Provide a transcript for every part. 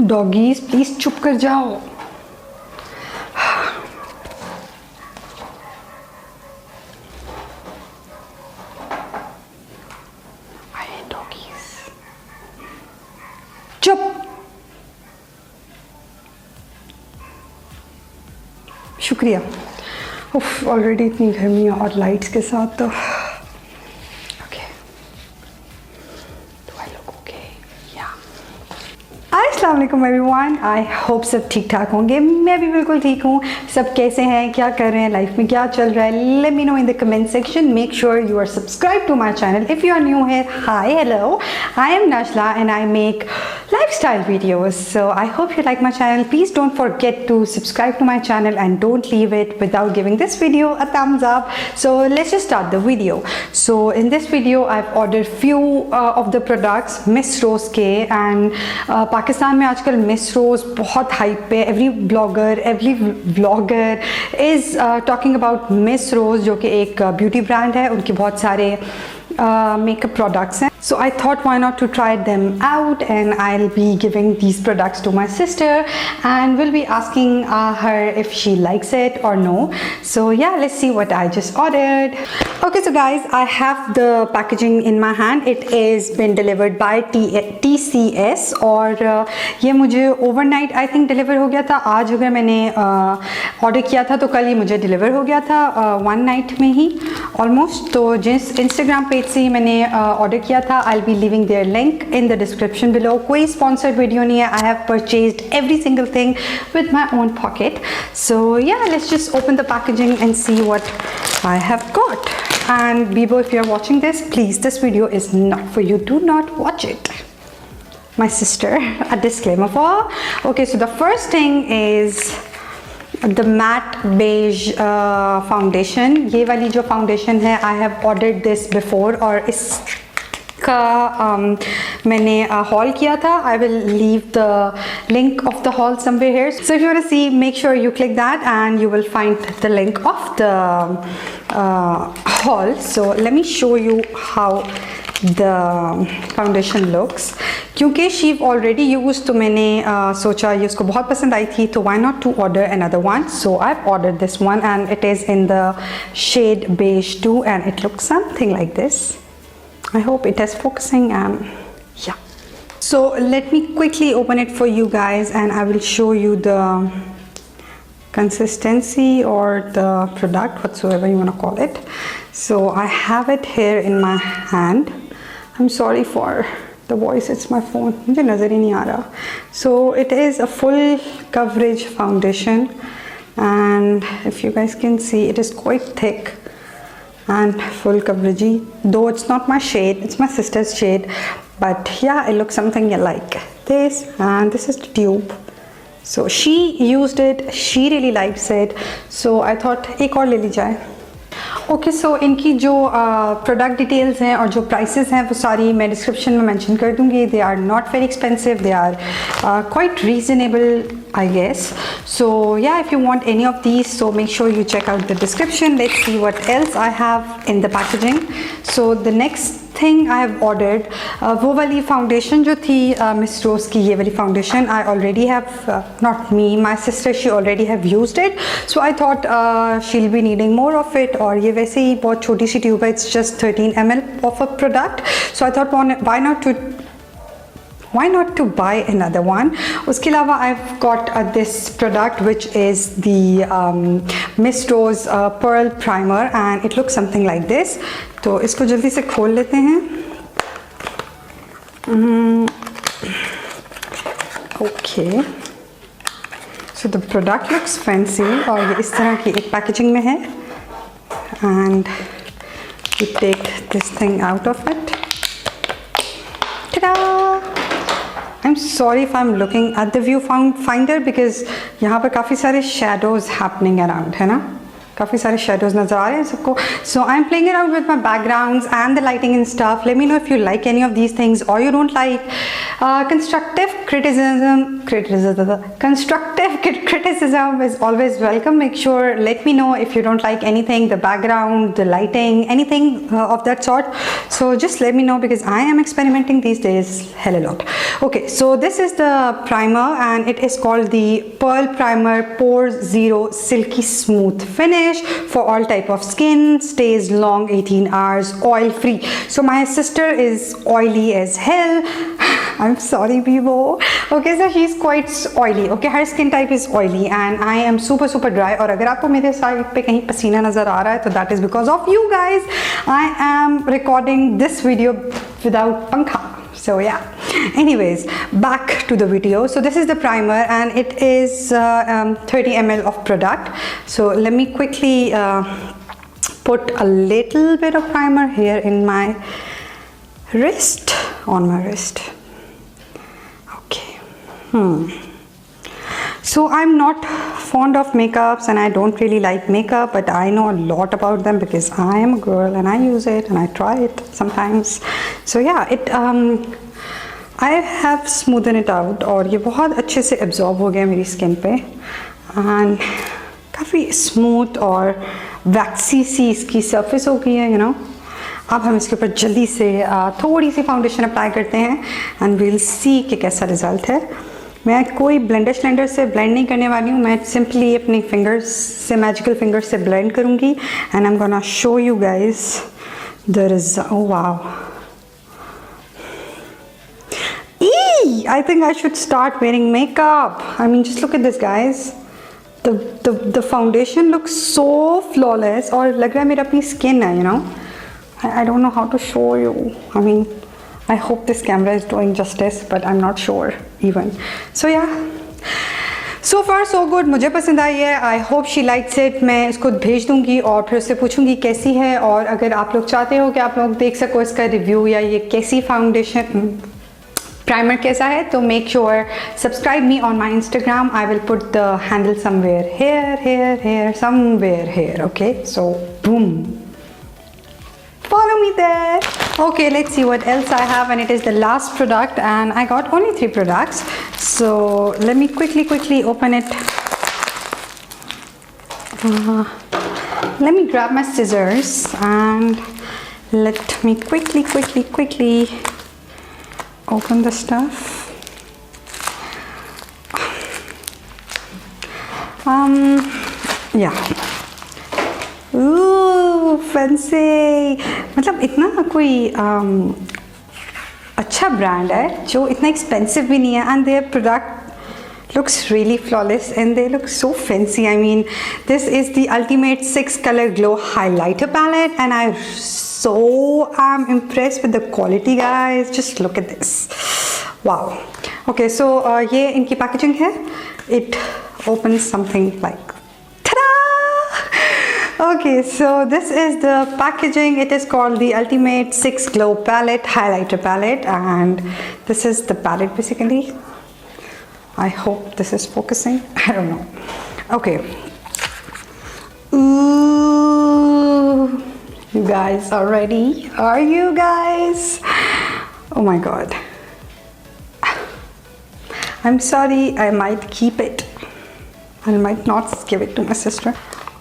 Doggies please चुप कर जाओ। चुप। शुक्रिया। उफ, ऑलरेडी इतनी गर्मी है और लाइट्स के साथ तो अस्सलाम वालेकुम एवरीवन, आई होप सब ठीक ठाक होंगे। मैं भी बिल्कुल ठीक हूँ। सब कैसे हैं, क्या कर रहे हैं, लाइफ में क्या चल रहा है? Let me know in the comment section. Make sure you are subscribe to my channel. If you are new here, hi hello, I am Najla and I make lifestyle videos. So I hope you like my channel. Please don't forget to subscribe to my channel and don't leave it without giving this video a thumbs up. So let's just start the video. So in this video I've ordered few of the products Miss Rose के, and Pakistan में आजकल Miss Rose बहुत hype पे। every vlogger is talking about Miss Rose, जो कि एक beauty brand है। उनके बहुत सारे makeup products हैं. So I thought why not to try them out, and I'll be giving these products to my sister and we'll be asking her if she likes it or no. So yeah, let's see what I just ordered. Okay, so guys, I have the packaging in my hand. It is been delivered by TCS और ये मुझे overnight I think deliver हो गया था। आज अगर मैंने order किया था तो कल ये मुझे deliver हो गया था one night में ही almost। तो जिस Instagram page से मैंने order किया था, I'll be leaving their link in the description below. कोई sponsored video नहीं है। I have purchased every single thing with my own pocket. So yeah, let's just open the packaging and see what I have got. And Bibo, if you're watching this, please, this video is not for you. Do not watch it. My sister, a disclaimer for her. Okay, so the first thing is the matte beige foundation. ये वाली जो foundation है, I have ordered this before और इसका मैंने haul किया था। I will leave the link of the haul somewhere here. So if you want to see, make sure you click that and you will find the link of the haul. So let me show you how the foundation looks. क्योंकि she've already used, तो मैंने सोचा ये उसको बहुत पसंद आई थी, तो why not to order another one. So I've ordered this one and it is in the shade beige too, and it looks something like this. I hope it is focusing, and yeah. So let me quickly open it for you guys and I will show you the consistency or the product, whatsoever you want to call it. So I have it here in my hand. I'm sorry for the voice, it's my phone, मुझे नज़र ही नहीं आ रहा. So it is a full coverage foundation, and if you guys can see, it is quite thick and full coverage, though it's not my shade, it's my sister's shade, but yeah, it looks something like this, and this is the tube. So she used it, she really likes it, so I thought एक और ले ली जाए. Okay, सो इनकी जो product details हैं और जो prices हैं वो सारी मैं डिस्क्रिप्शन में मेंशन कर दूंगी. They are not very expensive, they are quite reasonable I guess. So yeah, if you want any of these, so make sure you check out the description. Let's see what else I have in the packaging. So the next thing I have ordered, वो वाली foundation जो थी Miss Rose की, ये वाली foundation I already have, not me, my sister, she already have used it. So I thought she'll be needing more of it, और ये वैसे ही बहुत छोटी सी ट्यूब है, it's just 13 ml of a product. So I thought why not to buy another one. उसके अलावा I've got this product which is the Miss Rose Pearl Primer, and it looks something like this. तो इसको जल्दी से खोल लेते हैं. Okay, so the product looks fancy और ये इस तरह की एक पैकेजिंग में है, and we take this thing out of it. Ta-da! I'm sorry if I'm looking at the view finder because यहाँ पर काफ़ी सारे shadows happening around, है ना. काफ़ी सारे शेडोज नज़र आ रहे हैं सबको. So I'm playing around with my backgrounds and the lighting and stuff. Let me know if you like any of these things or you don't like. Constructive criticism is always welcome. Make sure, let me know if you don't like anything, the background, the lighting, anything of that sort. So just let me know because I am experimenting these days hell a lot. Okay, so this is the primer and it is called the Pearl Primer Pore Zero Silky Smooth Finish for all type of skin, stays long 18 hours, oil free. So my sister is oily as hell. I'm sorry Bibo. Okay, so she's quite oily. Okay, her skin type is oily and I am super dry. और अगर आपको मेरे side पे कहीं पसीना नज़र आ रहा है तो that is because of you guys. I am recording this video without पंखा. So yeah, anyways, back to the video. So this is the primer and it is 30 ml of product. So let me quickly put a little bit of primer here in my wrist, on my wrist. Okay. So I'm not fond of makeups and I don't really like makeup, but I know a lot about them because I am a girl and I use it and I try it sometimes. So yeah, I have smoothened it out और ये बहुत अच्छे से absorb हो गया मेरी skin पे and काफ़ी smooth और waxy सी इसकी surface हो गई है, you know. अब हम इसके ऊपर जल्दी से थोड़ी सी फाउंडेशन अप्लाई करते हैं and we'll see कि कैसा रिजल्ट है. मैं कोई ब्लेंडर से ब्लेंड नहीं करने वाली हूँ, मैं सिंपली अपनी फिंगर्स से, मैजिकल फिंगर्स से ब्लेंड करूँगी and I am gonna show you guys the result. Oh wow, I think I should start wearing makeup. I mean, just look at this guys. The foundation looks so flawless और लग रहा है मेरा अपनी skin है, you know. I don't know how to show you. I mean, I hope this camera is doing justice, but I'm not sure even. So yeah, so far so good. मुझे पसंद आई है. I hope she likes it. मैं इसको भेज दूँगी और फिर उससे पूछूँगी कैसी है. और अगर आप लोग चाहते हो कि आप लोग देख सको इसका रिव्यू या ये कैसी फाउंडेशन प्राइमर कैसा है, तो make sure subscribe me on my Instagram. I will put the handle somewhere here, somewhere here. Okay, so boom. Follow me there. Okay, let's see what else I have, and it is the last product and I got only 3 products. So let me quickly open it. Let me grab my scissors and let me quickly open the stuff. Yeah. Ooh, fancy. मतलब इतना कोई अच्छा brand है जो इतना expensive भी नहीं है and their product looks really flawless and they look so fancy. I mean, this is the Ultimate 6 Color Glow Highlighter Palette and I so am impressed with the quality guys. Just look at this. Wow. Okay, so ये इनकी packaging है. It opens something like okay, so this is the packaging. It is called the Ultimate 6 Glow Palette Highlighter Palette and this is the palette basically. I hope this is focusing. I don't know. Okay. Ooh, you guys are ready? Are you guys? Oh my god. I'm sorry, I might keep it. I might not give it to my sister.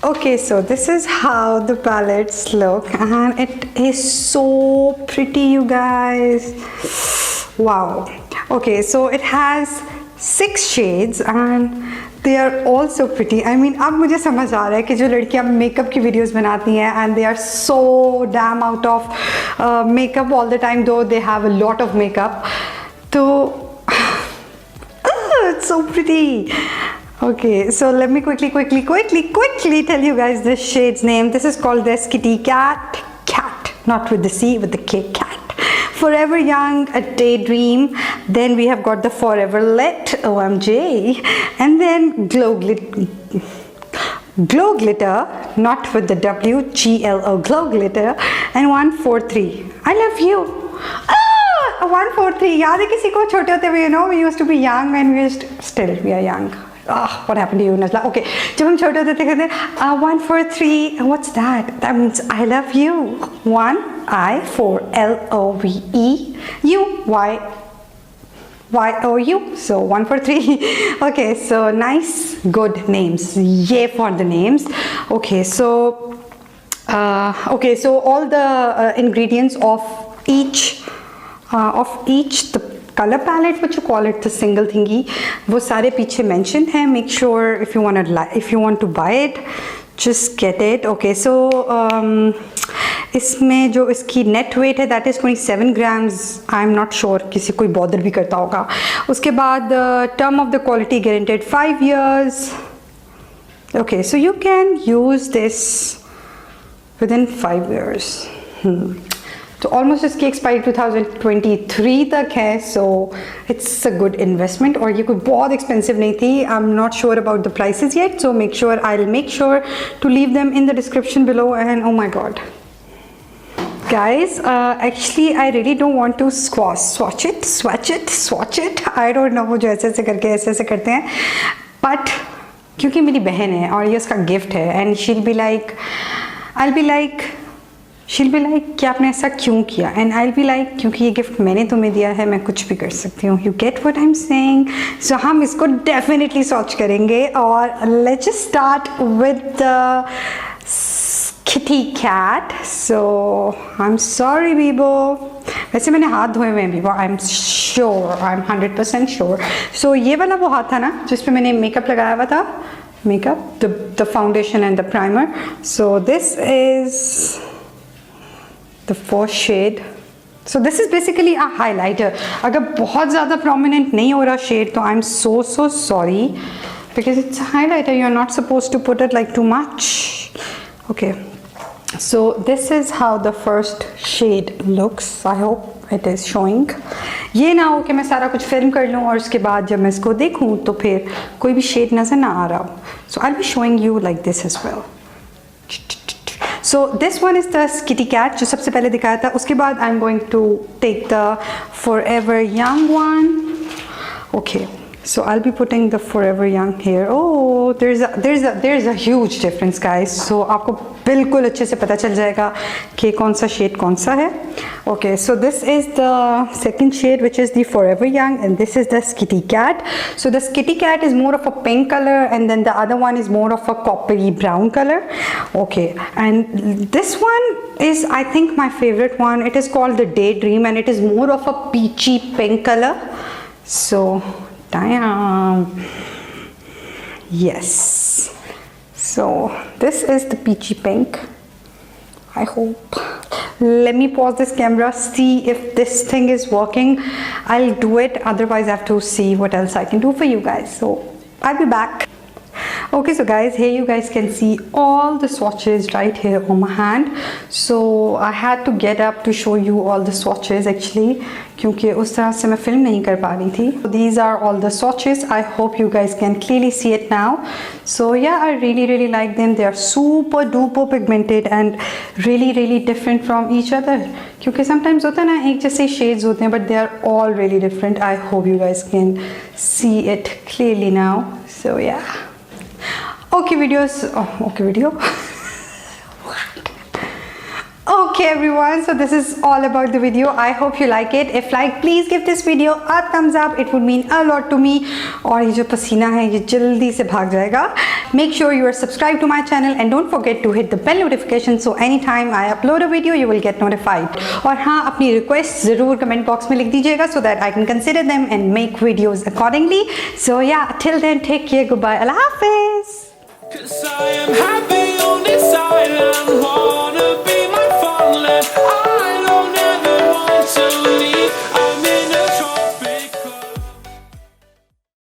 Okay, so this is how the palettes look and it is so pretty, you guys. Wow. Okay, so it has 6 shades and they are all so pretty. I mean, अब मुझे समझ आ रहा है कि जो लड़कियाँ makeup की videos बनाती हैं and they are so damn out of makeup all the time, though they have a lot of makeup. तो it's so pretty. Okay, so let me quickly tell you guys this shade's name. This is called the Kitty Cat, not with the C, with the K, cat. Forever Young, A Daydream. Then we have got the Forever Lit, OMG. And then Glow Glitter, not with the W, GLO, Glow Glitter. And 143. I love you. 143. याद है किसी को छोटे होते हुए, you know, we used to be young and we are young. what happened to you, Najlah? Okay, जब हम छोटे होते थे कहते 1 4 3, what's that? That means I love you. 1 I 4 LOVE U YOU. So 1 4 3. Okay, so nice, good names. Yay for the names. Okay, so all the ingredients of each the color palette, what you call it, the single thingy, वो सारे पीछे mentioned हैं. Make sure if you want to buy it, just get it. Okay, so इसमें जो इसकी net weight है that is 27 grams. I'm not sure किसी कोई bother भी करता होगा. उसके बाद term of the quality guaranteed 5 years. Okay, so you can use this within 5 years. तो ऑलमोस्ट इसकी एक्सपायरी 2023 तक है. So it's a good investment और ये कोई बहुत एक्सपेंसिव नहीं थी. I am not sure about the prices yet, so I will make sure to leave them in the description below. And oh my god guys, actually I really don't want to swatch it. I don't know वो जो ऐसे करके ऐसे करते हैं, but क्योंकि मेरी बहन है और ये उसका गिफ्ट है एंड she'll be like कि आपने ऐसा क्यों किया, एंड आई बी लाइक क्योंकि ये गिफ्ट मैंने तुम्हें दिया है, मैं कुछ भी कर सकती हूँ. You get what I am saying. So हम इसको डेफिनेटली सॉच करेंगे. और let's just start with the kitty cat. So I am sorry बीबो, वैसे मैंने हाथ धोए हुए हैं बीबो. I am 100% sure. सो ये वाला वो हाथ था ना जिस पे मैंने मेकअप लगाया हुआ था, the foundation and the primer. So this is the first shade. So this is basically a highlighter. अगर बहुत ज़्यादा prominent नहीं हो रहा shade तो I'm so sorry because it's a highlighter. You're not supposed to put it like too much. Okay, so this is how the first shade looks. I hope it is showing. ये ना हो कि मैं सारा कुछ film कर लूँ और उसके बाद जब मैं इसको देखूँ तो फिर कोई भी shade नज़र ना आ रहा हो. So I'll be showing you like this as well. So this one is the Kitty Cat जो सबसे पहले दिखाया था. उसके बाद I'm going to take the Forever Young one. Okay, so I'll be putting the Forever Young here. Oh, there's a huge difference, guys. So आपको बिल्कुल अच्छे से पता चल जाएगा कि कौन सा शेड कौन सा है. Okay, so this is the second shade, which is the Forever Young, and this is the Kitty Cat. So the Kitty Cat is more of a pink color, and then the other one is more of a coppery brown color. Okay, and this one is, I think, my favorite one. It is called the Daydream, and it is more of a peachy pink color. So damn, yes. So this is the peachy pink. I hope. Let me pause this camera, see if this thing is working. I'll do it, otherwise I have to see what else I can do for you guys. So I'll be back. Okay, so guys, here you guys can see all the swatches right here on my hand. So I had to get up to show you all the swatches actually, क्योंकि उस तरह से मैं film नहीं कर पा रही थी. These are all the swatches. I hope you guys can clearly see it now. So yeah, I really like them. They are super duper pigmented and really different from each other. क्योंकि sometimes होता है ना एक जैसे shades होते हैं, but they are all really different. I hope you guys can see it clearly now. So yeah. Okay video. Okay everyone, so this is all about the video. I hope you like it. If like, please give this video a thumbs up. It would mean a lot to me. और ये जो पसीना है ये जल्दी से भाग जाएगा. Make sure you are subscribed to my channel and don't forget to hit the bell notification so anytime I upload a video you will get notified. और हाँ, अपनी requests ज़रूर comment box में लिख दीजिएगा so that I can consider them and make videos accordingly. So yeah, till then, take care, goodbye, Allah Hafiz. 'Cause I am happy on this island.